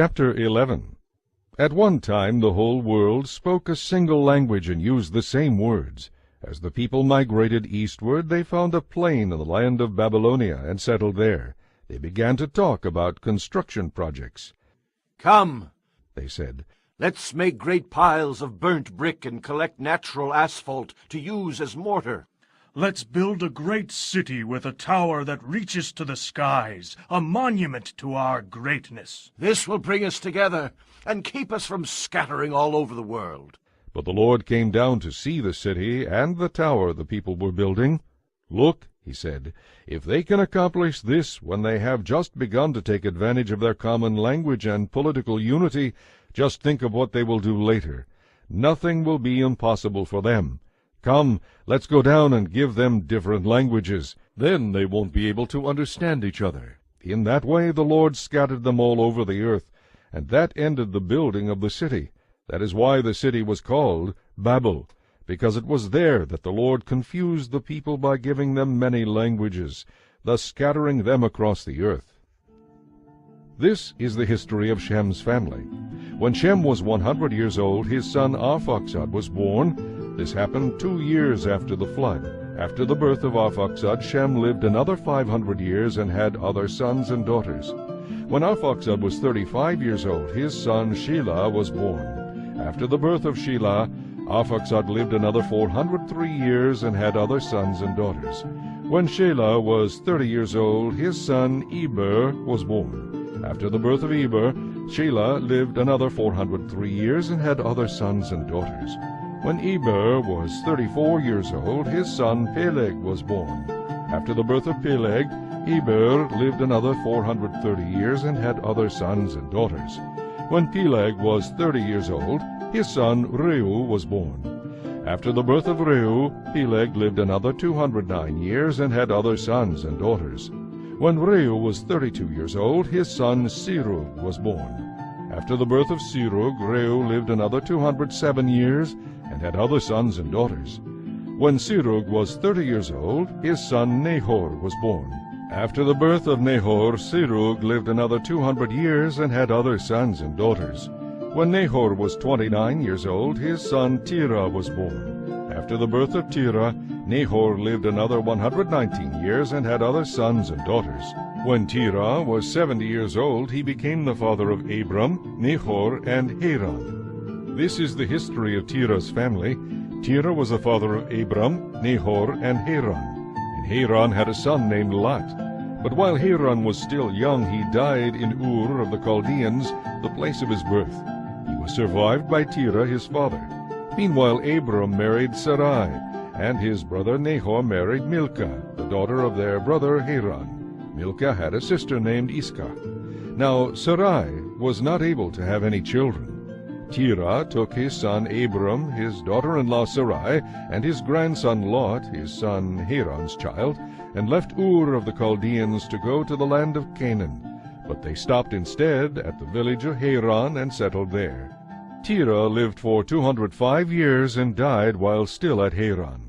Chapter 11. At one time the whole world spoke a single language and used the same words. As the people migrated eastward, they found a plain in the land of Babylonia and settled there. They began to talk about construction projects. "Come," they said, "let's make great piles of burnt brick and collect natural asphalt to use as mortar." Let's build a great city with a tower that reaches to the skies, a monument to our greatness. "This will bring us together and keep us from scattering all over the world." But the Lord came down to see the city and the tower the people were building. "Look," he said, "if they can accomplish this when they have just begun to take advantage of their common language and political unity, just think of what they will do later. Nothing will be impossible for them. Come, let's go down and give them different languages. Then they won't be able to understand each other." In that way the Lord scattered them all over the earth, and that ended the building of the city. That is why the city was called Babel, because it was there that the Lord confused the people by giving them many languages, thus scattering them across the earth. This is the history of Shem's family. When Shem was 100 years old, his son Arphaxad was born. This happened 2 years after the flood. After the birth of Arphaxad, Shem lived another 500 years and had other sons and daughters. When Arphaxad was 35 years old, his son Shelah was born. After the birth of Shelah, Arphaxad lived another 403 years and had other sons and daughters. When Shelah was 30 years old, his son Eber was born. After the birth of Eber, Shelah lived another 403 years and had other sons and daughters. When Eber was 34 years old, his son Peleg was born. After the birth of Peleg, Eber lived another 430 years and had other sons and daughters. When Peleg was 30 years old, his son Reu was born. After the birth of Reu, Peleg lived another 209 years and had other sons and daughters. When Reu was 32 years old, his son Serug was born. After the birth of Serug, Reu lived another 207 years and had other sons and daughters. When Serug was 30 years old, his son Nahor was born. After the birth of Nahor, Serug lived another 200 years and had other sons and daughters. When Nahor was 29 years old, his son Terah was born. After the birth of Terah, Nahor lived another 119 years and had other sons and daughters. When Terah was 70 years old, he became the father of Abram, Nahor, and Haran. This is the history of Terah's family. Terah was the father of Abram, Nahor, and Haran. And Haran had a son named Lot. But while Haran was still young, he died in Ur of the Chaldeans, the place of his birth. He was survived by Terah his father. Meanwhile Abram married Sarai, and his brother Nahor married Milcah, the daughter of their brother Haran. Milcah had a sister named Iscah. Now Sarai was not able to have any children. Terah took his son Abram, his daughter-in-law Sarai, and his grandson Lot, his son Haran's child, and left Ur of the Chaldeans to go to the land of Canaan. But they stopped instead at the village of Haran and settled there. Terah lived for 205 years and died while still at Haran.